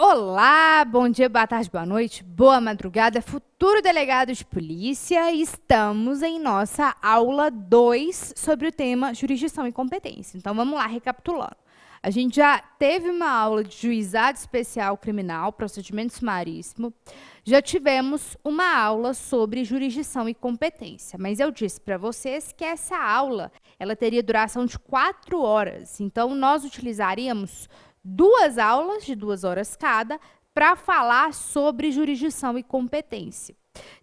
Olá, bom dia, boa tarde, boa noite, boa madrugada, futuro delegado de polícia. Estamos em nossa aula 2 sobre o tema jurisdição e competência. Então, vamos lá, recapitulando. A gente já teve uma aula de juizado especial criminal, procedimento sumaríssimo. Já tivemos uma aula sobre jurisdição e competência, mas eu disse para vocês que essa aula ela teria duração de 4 horas. Então, nós utilizaríamos 2 aulas de 2 horas cada para falar sobre jurisdição e competência.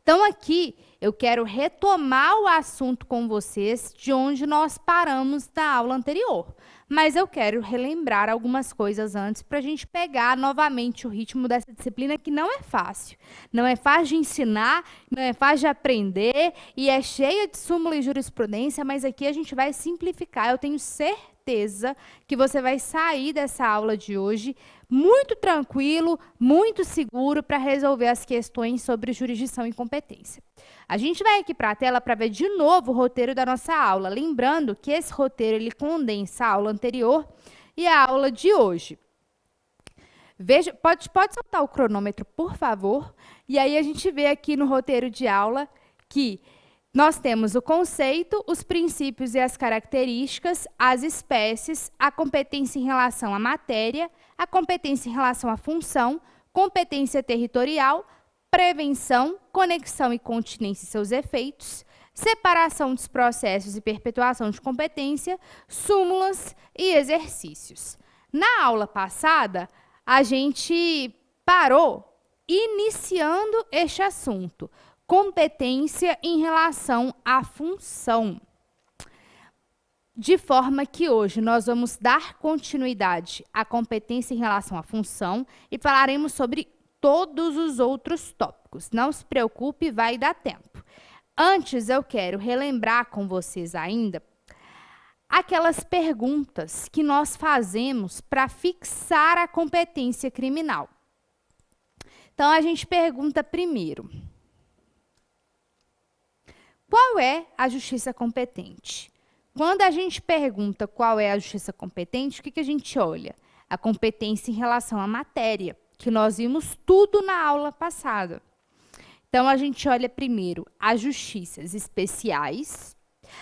Então, aqui eu quero retomar o assunto com vocês de onde nós paramos na aula anterior. Mas eu quero relembrar algumas coisas antes para a gente pegar novamente o ritmo dessa disciplina, que não é fácil. Não é fácil de ensinar, não é fácil de aprender, e é cheia de súmula e jurisprudência, mas aqui a gente vai simplificar. Eu tenho certeza que você vai sair dessa aula de hoje muito tranquilo, muito seguro para resolver as questões sobre jurisdição e competência. A gente vai aqui para a tela para ver de novo o roteiro da nossa aula. Lembrando que esse roteiro ele condensa a aula anterior e a aula de hoje. Veja, pode soltar o cronômetro, por favor. E aí a gente vê aqui no roteiro de aula que nós temos o conceito, os princípios e as características, as espécies, a competência em relação à matéria, a competência em relação à função, competência territorial, prevenção, conexão e continência e seus efeitos, separação dos processos e perpetuação de competência, súmulas e exercícios. Na aula passada, a gente parou iniciando este assunto, competência em relação à função. De forma que hoje nós vamos dar continuidade à competência em relação à função e falaremos sobre todos os outros tópicos. Não se preocupe, vai dar tempo. Antes, eu quero relembrar com vocês ainda aquelas perguntas que nós fazemos para fixar a competência criminal. Então, a gente pergunta primeiro: qual é a justiça competente? Quando a gente pergunta qual é a justiça competente, o que a gente olha? A competência em relação à matéria, que nós vimos tudo na aula passada. Então, a gente olha primeiro as justiças especiais,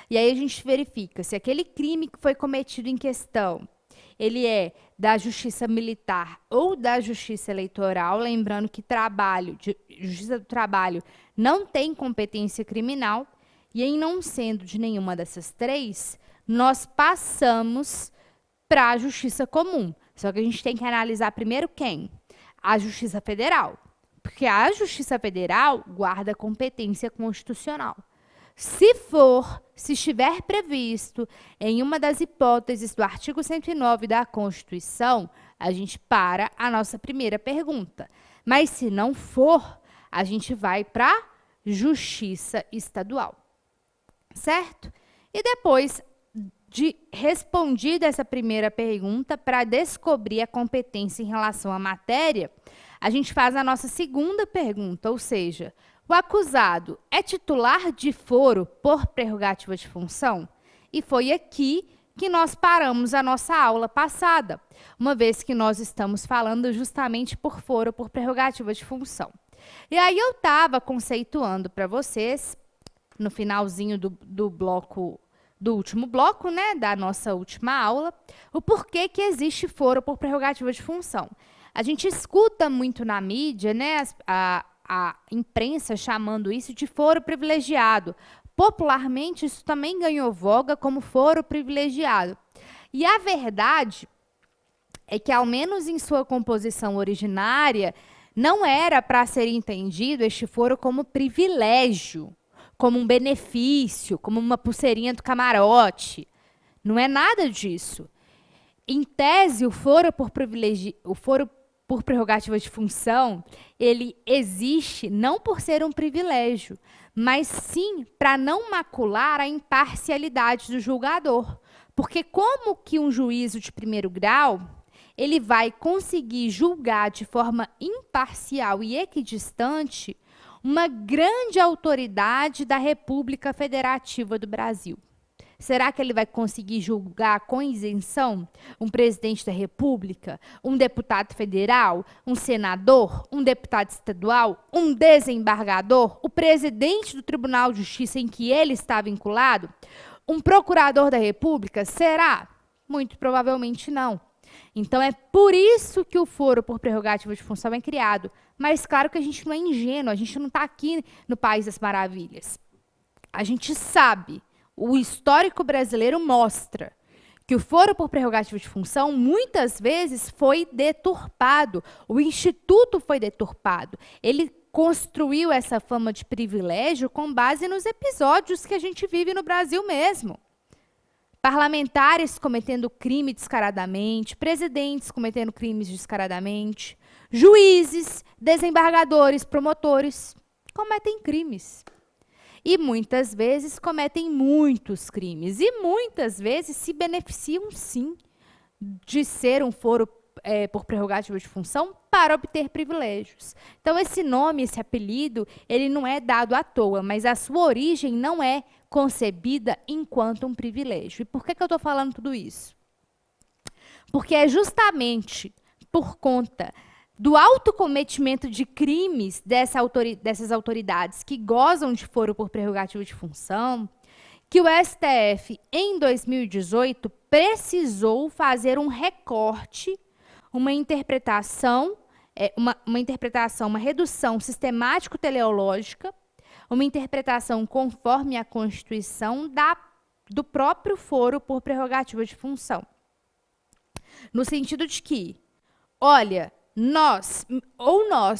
e aí a gente verifica se aquele crime que foi cometido em questão, ele é da justiça militar ou da justiça eleitoral, lembrando que justiça do trabalho não tem competência criminal, e em não sendo de nenhuma dessas três, nós passamos para a justiça comum. Só que a gente tem que analisar primeiro quem? A Justiça Federal. Porque a Justiça Federal guarda competência constitucional. Se estiver previsto em uma das hipóteses do artigo 109 da Constituição, a gente para a nossa primeira pergunta. Mas se não for, a gente vai para a Justiça Estadual. Certo? E depois de respondida essa primeira pergunta, para descobrir a competência em relação à matéria, a gente faz a nossa segunda pergunta, ou seja, o acusado é titular de foro por prerrogativa de função? E foi aqui que nós paramos a nossa aula passada, uma vez que nós estamos falando justamente por foro por prerrogativa de função. E aí eu estava conceituando para vocês, no finalzinho do último bloco, né, da nossa última aula, o porquê que existe foro por prerrogativa de função. A gente escuta muito na mídia, né, a imprensa chamando isso de foro privilegiado. Popularmente, isso também ganhou voga como foro privilegiado. E a verdade é que, ao menos em sua composição originária, não era para ser entendido este foro como privilégio, como um benefício, como uma pulseirinha do camarote. Não é nada disso. Em tese, o foro por prerrogativa de função, ele existe não por ser um privilégio, mas sim para não macular a imparcialidade do julgador. Porque como que um juízo de primeiro grau, ele vai conseguir julgar de forma imparcial e equidistante uma grande autoridade da República Federativa do Brasil, Será que ele vai conseguir julgar com isenção um presidente da República, um deputado federal, um senador, um deputado estadual, um desembargador, o presidente do Tribunal de Justiça em que ele está vinculado, um procurador da República? Será? Muito provavelmente não. Então, é por isso que o foro por prerrogativa de função é criado. Mas, claro que a gente não é ingênuo, a gente não está aqui no País das Maravilhas. A gente sabe, o histórico brasileiro mostra que o foro por prerrogativa de função, muitas vezes, foi deturpado. O Instituto foi deturpado. Ele construiu essa fama de privilégio com base nos episódios que a gente vive no Brasil mesmo. Parlamentares cometendo crime descaradamente, presidentes cometendo crimes descaradamente, juízes, desembargadores, promotores cometem crimes. E muitas vezes cometem muitos crimes. E muitas vezes se beneficiam, sim, de ser um foro por prerrogativa de função para obter privilégios. Então, esse nome, esse apelido, ele não é dado à toa, mas a sua origem não é concebida enquanto um privilégio. E por que eu estou falando tudo isso? Porque é justamente por conta do autocometimento de crimes dessas autoridades que gozam de foro por prerrogativa de função, que o STF, em 2018, precisou fazer um recorte, uma interpretação, uma redução sistemático-teleológica, uma interpretação conforme a Constituição do próprio foro por prerrogativa de função. No sentido de que, olha, nós,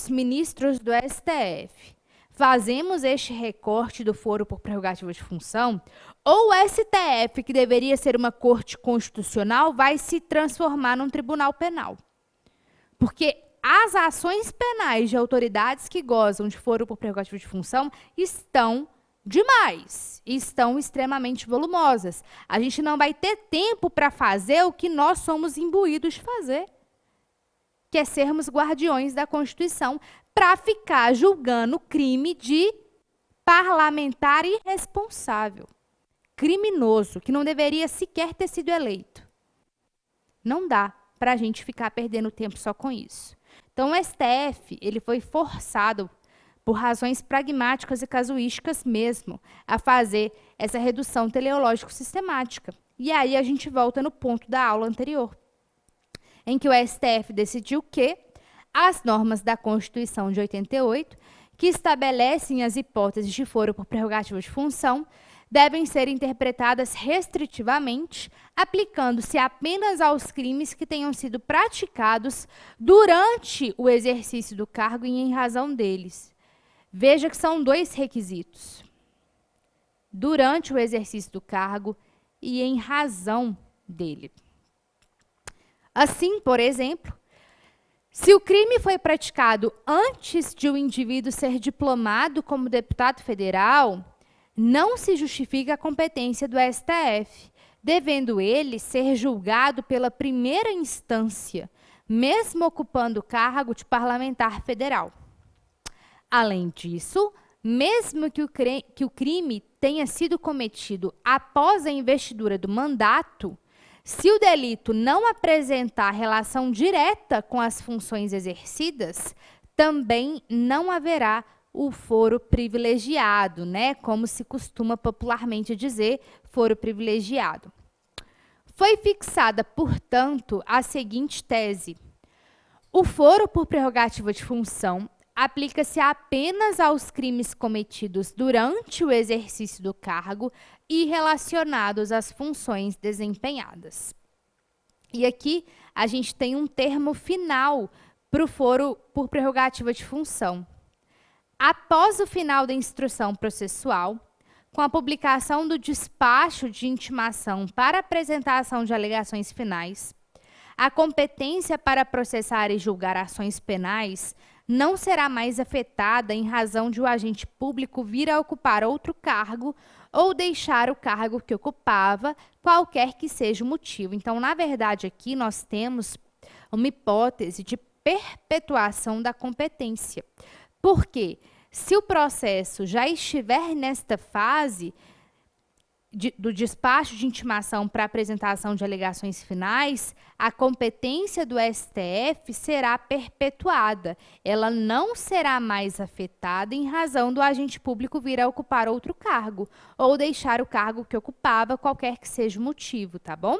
ministros do STF, fazemos este recorte do foro por prerrogativa de função, ou o STF, que deveria ser uma corte constitucional, vai se transformar num tribunal penal. Porque as ações penais de autoridades que gozam de foro por prerrogativa de função estão demais, estão extremamente volumosas. A gente não vai ter tempo para fazer o que nós somos imbuídos de fazer, que é sermos guardiões da Constituição, para ficar julgando crime de parlamentar irresponsável, criminoso, que não deveria sequer ter sido eleito. Não dá para a gente ficar perdendo tempo só com isso. Então, o STF ele foi forçado, por razões pragmáticas e casuísticas mesmo, a fazer essa redução teleológico sistemática. E aí a gente volta no ponto da aula anterior, em que o STF decidiu que as normas da Constituição de 88, que estabelecem as hipóteses de foro por prerrogativa de função, devem ser interpretadas restritivamente, aplicando-se apenas aos crimes que tenham sido praticados durante o exercício do cargo e em razão deles. Veja que são dois requisitos: durante o exercício do cargo e em razão dele. Assim, por exemplo, se o crime foi praticado antes de o indivíduo ser diplomado como deputado federal, não se justifica a competência do STF, devendo ele ser julgado pela primeira instância, mesmo ocupando o cargo de parlamentar federal. Além disso, mesmo que o crime tenha sido cometido após a investidura do mandato, se o delito não apresentar relação direta com as funções exercidas, também não haverá o foro privilegiado, né? Como se costuma popularmente dizer, foro privilegiado. Foi fixada, portanto, a seguinte tese: o foro por prerrogativa de função aplica-se apenas aos crimes cometidos durante o exercício do cargo e relacionados às funções desempenhadas. E aqui a gente tem um termo final para o foro por prerrogativa de função. Após o final da instrução processual, com a publicação do despacho de intimação para apresentação de alegações finais, a competência para processar e julgar ações penais não será mais afetada em razão de o agente público vir a ocupar outro cargo ou deixar o cargo que ocupava, qualquer que seja o motivo. Então, na verdade, aqui nós temos uma hipótese de perpetuação da competência. Porque se o processo já estiver nesta fase do despacho de intimação para apresentação de alegações finais, a competência do STF será perpetuada. Ela não será mais afetada em razão do agente público vir a ocupar outro cargo ou deixar o cargo que ocupava, qualquer que seja o motivo, tá bom?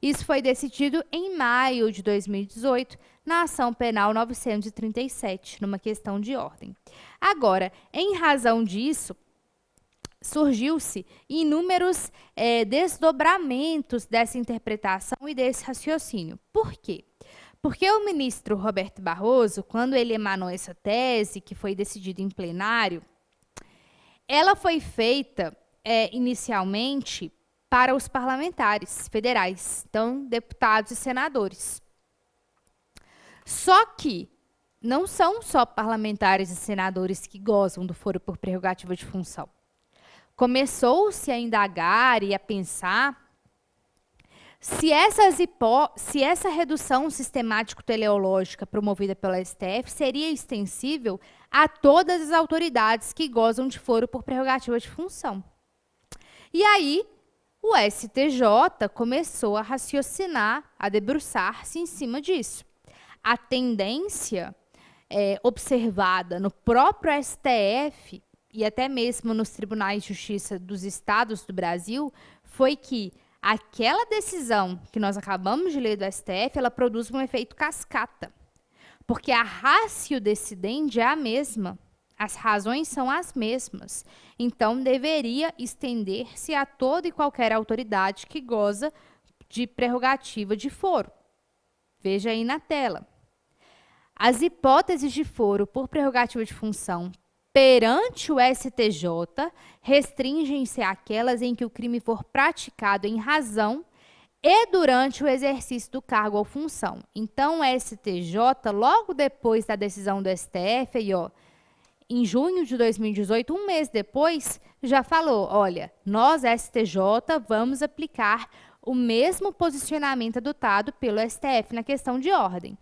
Isso foi decidido em maio de 2018, na ação penal 937, numa questão de ordem. Agora, em razão disso, surgiu-se inúmeros desdobramentos dessa interpretação e desse raciocínio. Por quê? Porque o ministro Roberto Barroso, quando ele emanou essa tese, que foi decidida em plenário, ela foi feita inicialmente para os parlamentares federais, então deputados e senadores. Só que não são só parlamentares e senadores que gozam do foro por prerrogativa de função. Começou-se a indagar e a pensar se essa redução sistemático-teleológica promovida pela STF seria extensível a todas as autoridades que gozam de foro por prerrogativa de função. E aí, o STJ começou a raciocinar, a debruçar-se em cima disso. A tendência observada no próprio STF e até mesmo nos tribunais de justiça dos estados do Brasil foi que aquela decisão que nós acabamos de ler do STF, ela produz um efeito cascata. Porque a ratio decidendi é a mesma. As razões são as mesmas. Então, deveria estender-se a toda e qualquer autoridade que goza de prerrogativa de foro. Veja aí na tela. As hipóteses de foro por prerrogativa de função perante o STJ restringem-se àquelas em que o crime for praticado em razão e durante o exercício do cargo ou função. Então, o STJ, logo depois da decisão do STF, aí, ó, em junho de 2018, um mês depois, já falou, olha, nós, STJ, vamos aplicar o mesmo posicionamento adotado pelo STF na questão de ordem.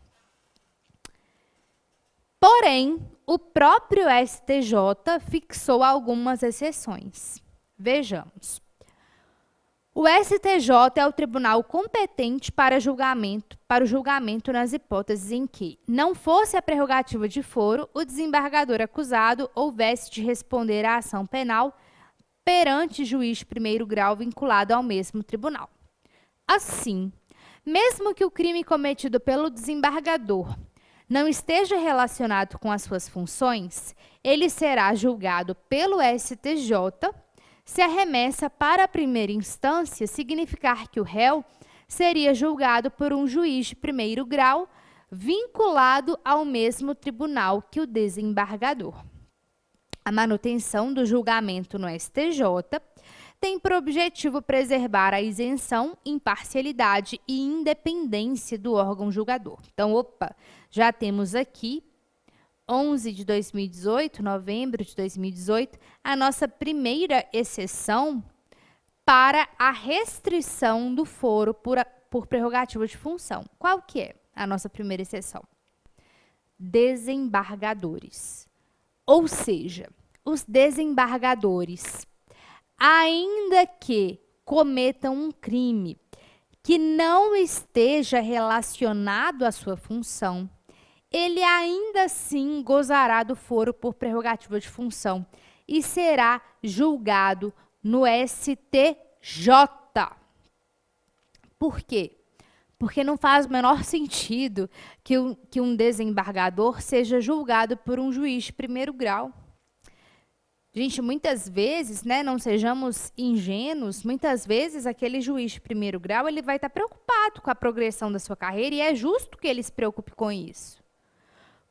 Porém, o próprio STJ fixou algumas exceções. Vejamos. O STJ é o tribunal competente para o julgamento nas hipóteses em que não fosse a prerrogativa de foro, o desembargador acusado houvesse de responder à ação penal perante juiz de primeiro grau vinculado ao mesmo tribunal. Assim, mesmo que o crime cometido pelo desembargador não esteja relacionado com as suas funções, ele será julgado pelo STJ se a remessa para a primeira instância significar que o réu seria julgado por um juiz de primeiro grau vinculado ao mesmo tribunal que o desembargador. A manutenção do julgamento no STJ tem por objetivo preservar a isenção, imparcialidade e independência do órgão julgador. Então, já temos aqui 11 de 2018, novembro de 2018, a nossa primeira exceção para a restrição do foro por prerrogativa de função. Qual que é a nossa primeira exceção? Desembargadores. Ou seja, os desembargadores, ainda que cometam um crime que não esteja relacionado à sua função, ele ainda assim gozará do foro por prerrogativa de função e será julgado no STJ. Por quê? Porque não faz o menor sentido que um desembargador seja julgado por um juiz de primeiro grau. Gente, muitas vezes, né, não sejamos ingênuos, muitas vezes aquele juiz de primeiro grau ele vai estar preocupado com a progressão da sua carreira e é justo que ele se preocupe com isso.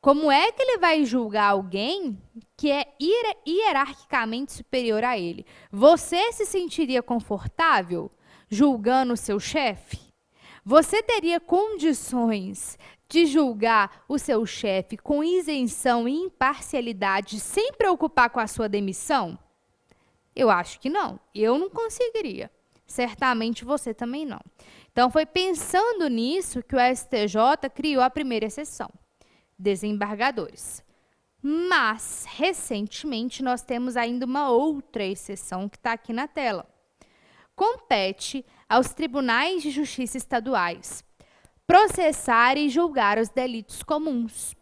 Como é que ele vai julgar alguém que é hierarquicamente superior a ele? Você se sentiria confortável julgando o seu chefe? Você teria condições de julgar o seu chefe com isenção e imparcialidade sem preocupar com a sua demissão? Eu acho que não. Eu não conseguiria. Certamente você também não. Então, foi pensando nisso que o STJ criou a primeira exceção. Desembargadores. Mas, recentemente, nós temos ainda uma outra exceção que está aqui na tela. compete aos tribunais de justiça estaduais processar e julgar os delitos comuns,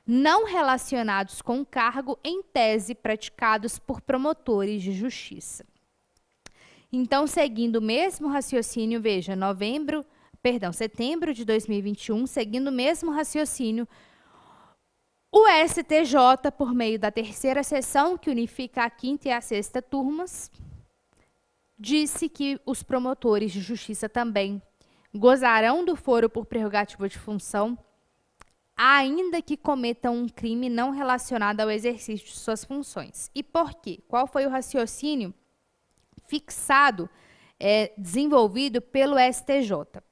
não relacionados com o cargo em tese praticados por promotores de justiça. Então, seguindo o mesmo raciocínio, veja, setembro de 2021, seguindo o mesmo raciocínio, o STJ, por meio da terceira sessão, que unifica a quinta e a sexta turmas, disse que os promotores de justiça também gozarão do foro por prerrogativa de função, ainda que cometam um crime não relacionado ao exercício de suas funções. E por quê? Qual foi o raciocínio fixado, desenvolvido pelo STJ?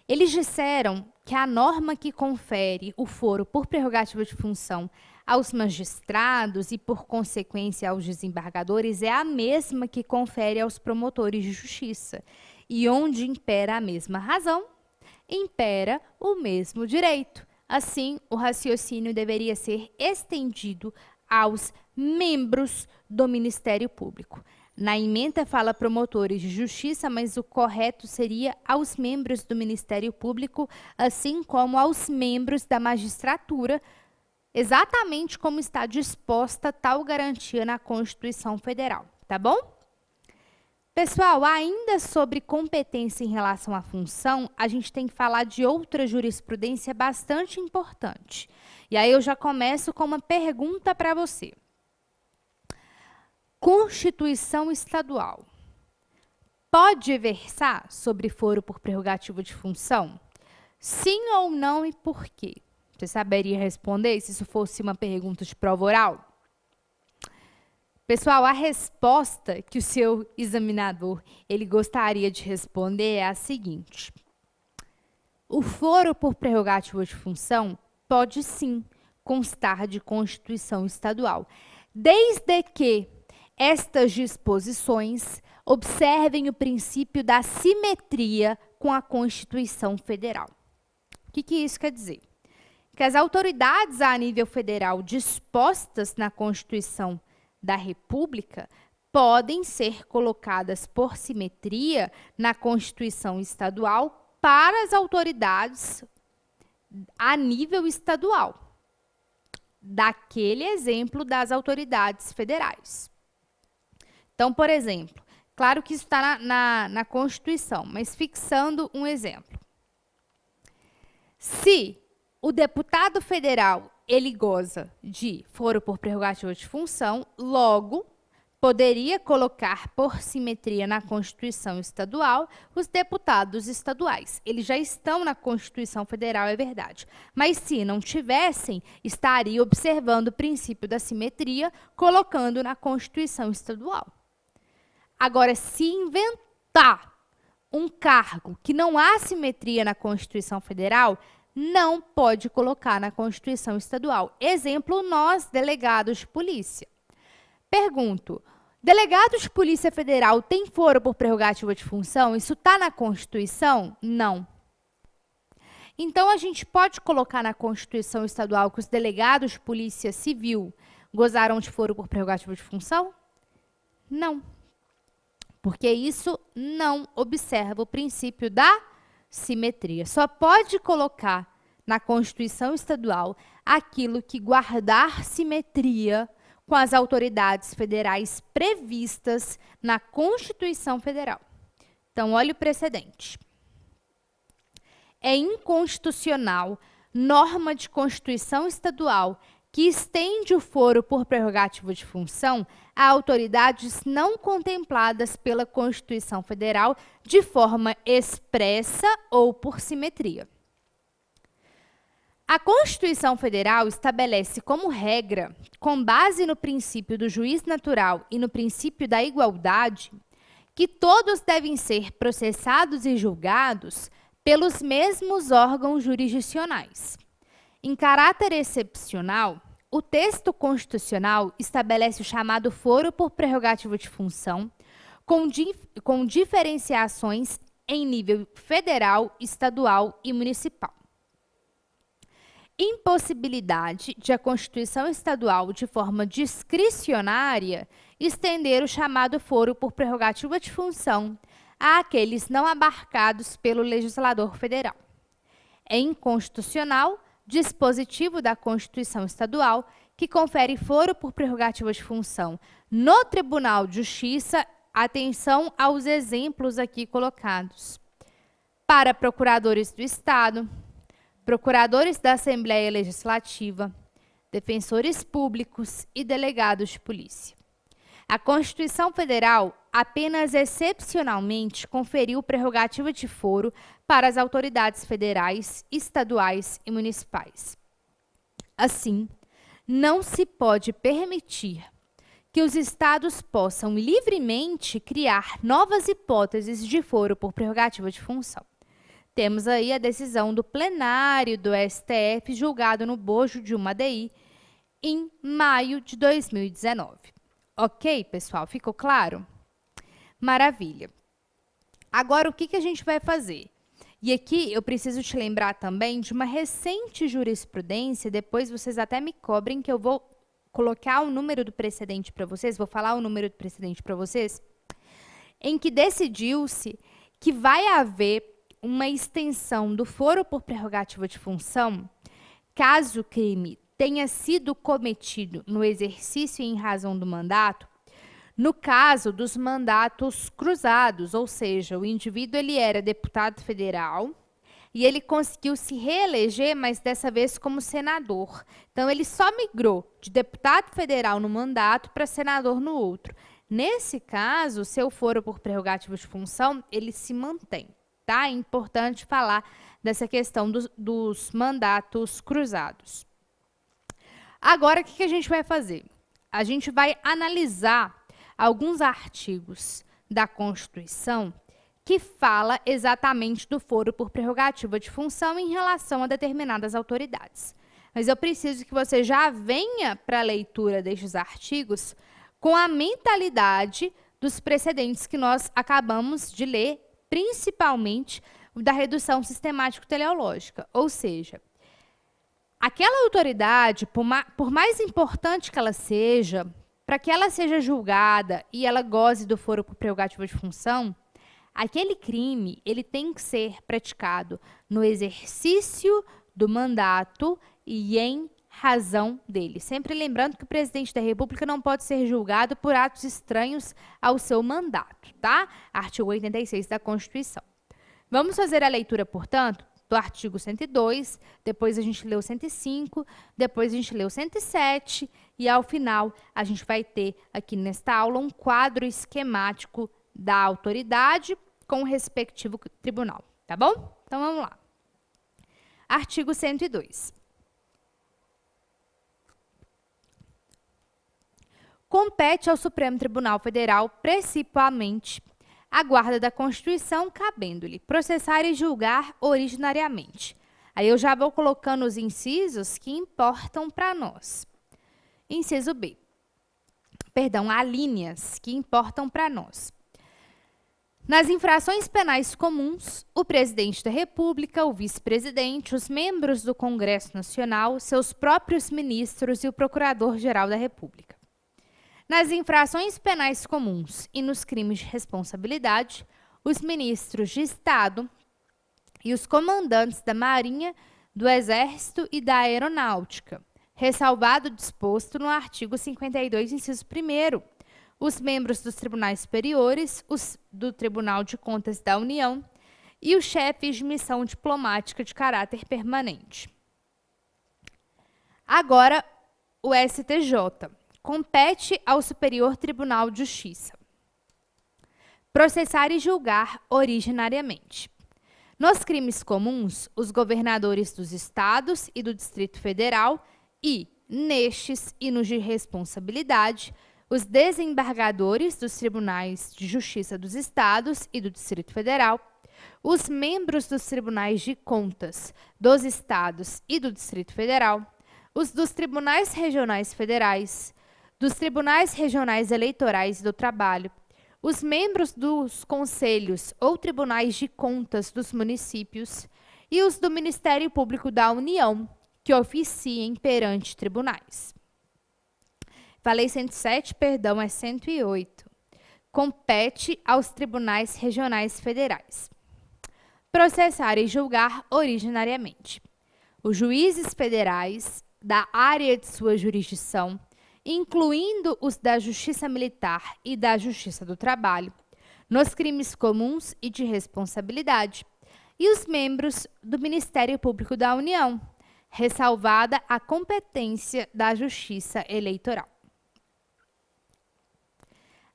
Eles disseram que a norma que confere o foro por prerrogativa de função aos magistrados e, por consequência, aos desembargadores é a mesma que confere aos promotores de justiça. E onde impera a mesma razão, impera o mesmo direito. Assim, o raciocínio deveria ser estendido aos membros do Ministério Público. Na ementa fala promotores de justiça, mas o correto seria aos membros do Ministério Público, assim como aos membros da magistratura, exatamente como está disposta tal garantia na Constituição Federal, tá bom? Pessoal, ainda sobre competência em relação à função, a gente tem que falar de outra jurisprudência bastante importante. E aí eu já começo com uma pergunta para você. Constituição Estadual pode versar sobre foro por prerrogativa de função? Sim ou não e por quê? Você saberia responder se isso fosse uma pergunta de prova oral? Pessoal, a resposta que o seu examinador ele gostaria de responder é a seguinte. O foro por prerrogativa de função pode sim constar de Constituição Estadual, desde que estas disposições observem o princípio da simetria com a Constituição Federal. O que isso quer dizer? Que as autoridades a nível federal dispostas na Constituição da República podem ser colocadas por simetria na Constituição Estadual para as autoridades a nível estadual, daquele exemplo das autoridades federais. Então, por exemplo, claro que isso está na Constituição, mas fixando um exemplo. Se o deputado federal ele goza de foro por prerrogativa de função, logo poderia colocar por simetria na Constituição Estadual os deputados estaduais. Eles já estão na Constituição Federal, é verdade. Mas se não tivessem, estaria observando o princípio da simetria, colocando na Constituição Estadual. Agora, se inventar um cargo que não há simetria na Constituição Federal, não pode colocar na Constituição Estadual. Exemplo, nós, delegados de polícia. Pergunto, delegados de Polícia Federal têm foro por prerrogativa de função? Isso está na Constituição? Não. Então, a gente pode colocar na Constituição Estadual que os delegados de Polícia Civil gozaram de foro por prerrogativa de função? Não. Porque isso não observa o princípio da simetria. Só pode colocar na Constituição Estadual aquilo que guardar simetria com as autoridades federais previstas na Constituição Federal. Então, olha o precedente. É inconstitucional norma de Constituição Estadual que estende o foro por prerrogativa de função a autoridades não contempladas pela Constituição Federal de forma expressa ou por simetria. A Constituição Federal estabelece como regra, com base no princípio do juiz natural e no princípio da igualdade, que todos devem ser processados e julgados pelos mesmos órgãos jurisdicionais. Em caráter excepcional, o texto constitucional estabelece o chamado foro por prerrogativa de função, com diferenciações em nível federal, estadual e municipal. impossibilidade de a Constituição Estadual, de forma discricionária, estender o chamado foro por prerrogativa de função àqueles não abarcados pelo legislador federal. É inconstitucional dispositivo da Constituição Estadual que confere foro por prerrogativa de função no Tribunal de Justiça. Atenção aos exemplos aqui colocados. Para procuradores do Estado, procuradores da Assembleia Legislativa, defensores públicos e delegados de polícia. A Constituição Federal apenas excepcionalmente conferiu prerrogativa de foro para as autoridades federais, estaduais e municipais. Assim, não se pode permitir que os estados possam livremente criar novas hipóteses de foro por prerrogativa de função. Temos aí a decisão do plenário do STF, julgado no bojo de uma ADI, em maio de 2019. Ok, pessoal? Ficou claro? Maravilha. Agora, o que a gente vai fazer? E aqui eu preciso te lembrar também de uma recente jurisprudência, depois vocês até me cobrem que eu vou colocar o número do precedente para vocês, vou falar o número do precedente para vocês, em que decidiu-se que vai haver uma extensão do foro por prerrogativa de função, caso o crime tenha sido cometido no exercício e em razão do mandato, no caso dos mandatos cruzados, ou seja, o indivíduo ele era deputado federal e ele conseguiu se reeleger, mas dessa vez como senador. Então, ele só migrou de deputado federal no mandato para senador no outro. Nesse caso, seu foro por prerrogativa de função, ele se mantém. Tá? É importante falar dessa questão dos mandatos cruzados. Agora, o que a gente vai fazer? A gente vai analisar alguns artigos da Constituição que fala exatamente do foro por prerrogativa de função em relação a determinadas autoridades. Mas eu preciso que você já venha para a leitura destes artigos com a mentalidade dos precedentes que nós acabamos de ler, principalmente da redução sistemático-teleológica. Ou seja, aquela autoridade, por mais importante que ela seja, para que ela seja julgada e ela goze do foro por prerrogativa de função, aquele crime ele tem que ser praticado no exercício do mandato e em razão dele. Sempre lembrando que o presidente da República não pode ser julgado por atos estranhos ao seu mandato, tá? Artigo 86 da Constituição. Vamos fazer a leitura, portanto, do artigo 102, depois a gente leu 105, depois a gente leu 107 e, ao final, a gente vai ter aqui nesta aula um quadro esquemático da autoridade com o respectivo tribunal, tá bom? Então, vamos lá. Artigo 102. Compete ao Supremo Tribunal Federal, principalmente, a guarda da Constituição, cabendo-lhe processar e julgar originariamente. Aí eu já vou colocando os incisos que importam para nós. Inciso B. Perdão, há linhas que importam para nós. Nas infrações penais comuns, o presidente da República, o vice-presidente, os membros do Congresso Nacional, seus próprios ministros e o Procurador-Geral da República. Nas infrações penais comuns e nos crimes de responsabilidade, os ministros de Estado e os comandantes da Marinha, do Exército e da Aeronáutica, ressalvado o disposto no artigo 52, inciso 1º, os membros dos tribunais superiores, os do Tribunal de Contas da União e os chefes de missão diplomática de caráter permanente. Agora, o STJ. Compete ao Superior Tribunal de Justiça processar e julgar originariamente. Nos crimes comuns, os governadores dos estados e do Distrito Federal e, nestes e nos de responsabilidade, os desembargadores dos Tribunais de Justiça dos estados e do Distrito Federal, os membros dos Tribunais de Contas dos estados e do Distrito Federal, os dos Tribunais Regionais Federais, dos Tribunais Regionais Eleitorais e do Trabalho, os membros dos conselhos ou tribunais de contas dos municípios e os do Ministério Público da União, que oficiem perante tribunais. Falei 107, perdão, é 108. Compete aos tribunais regionais federais processar e julgar originariamente os juízes federais da área de sua jurisdição, incluindo os da Justiça Militar e da Justiça do Trabalho, nos crimes comuns e de responsabilidade, e os membros do Ministério Público da União, ressalvada a competência da Justiça Eleitoral.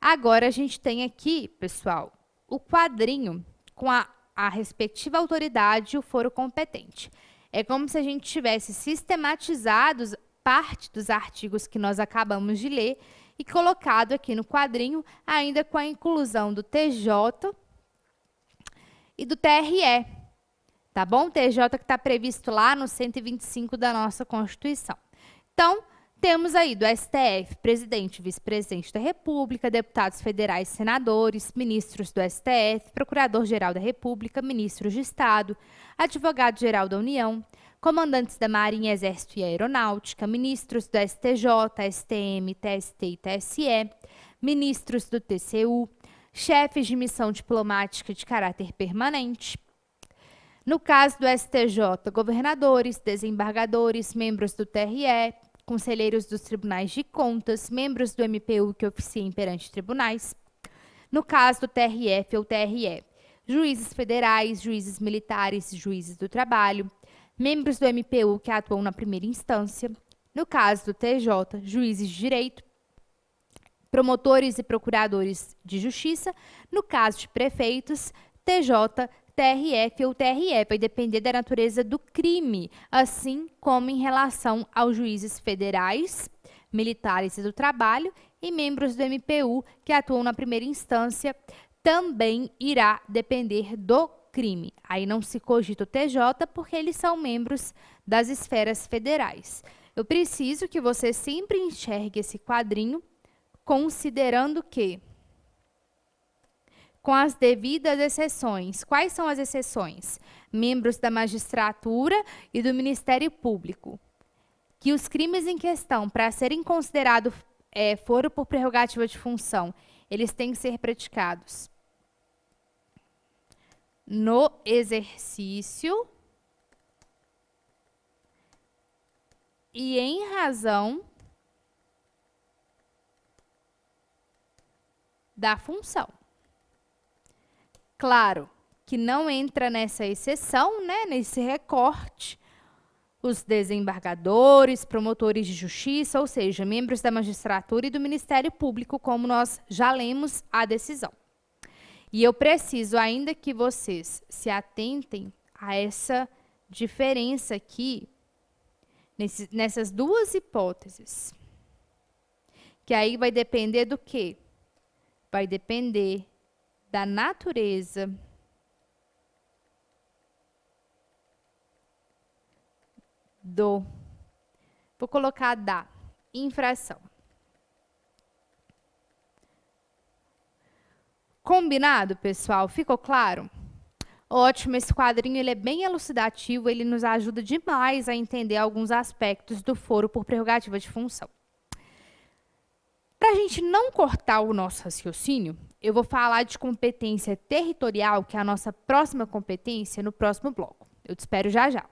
Agora a gente tem aqui, pessoal, o quadrinho com a respectiva autoridade e o foro competente. É como se a gente tivesse sistematizado parte dos artigos que nós acabamos de ler e colocado aqui no quadrinho, ainda com a inclusão do TJ e do TRE, tá bom? TJ que está previsto lá no 125 da nossa Constituição. Então, temos aí do STF, presidente e vice-presidente da República, deputados federais, senadores, ministros do STF, procurador-geral da República, ministros de Estado, advogado-geral da União, comandantes da Marinha, Exército e Aeronáutica, ministros do STJ, STM, TST e TSE, ministros do TCU, chefes de missão diplomática de caráter permanente. No caso do STJ, governadores, desembargadores, membros do TRE, conselheiros dos tribunais de contas, membros do MPU que oficiem perante tribunais. No caso do TRF ou TRE, juízes federais, juízes militares, juízes do trabalho, membros do MPU que atuam na primeira instância. No caso do TJ, juízes de direito, promotores e procuradores de justiça. No caso de prefeitos, TJ, TRF ou TRE, vai depender da natureza do crime, assim como em relação aos juízes federais, militares e do trabalho e membros do MPU que atuam na primeira instância, também irá depender do crime. Aí não se cogita o TJ porque eles são membros das esferas federais. Eu preciso que você sempre enxergue esse quadrinho considerando que com as devidas exceções. Quais são as exceções? Membros da magistratura e do Ministério Público. Que os crimes em questão, para serem considerados foro por prerrogativa de função, eles têm que ser praticados no exercício e em razão da função. Claro que não entra nessa exceção, né, nesse recorte, os desembargadores, promotores de justiça, ou seja, membros da magistratura e do Ministério Público, como nós já lemos a decisão. E eu preciso ainda que vocês se atentem a essa diferença aqui, nessas duas hipóteses. Que aí vai depender do quê? Vai depender da natureza vou colocar da infração. Combinado, pessoal? Ficou claro? Ótimo, esse quadrinho ele é bem elucidativo, ele nos ajuda demais a entender alguns aspectos do foro por prerrogativa de função. Para a gente não cortar o nosso raciocínio, eu vou falar de competência territorial, que é a nossa próxima competência, no próximo bloco. Eu te espero já já.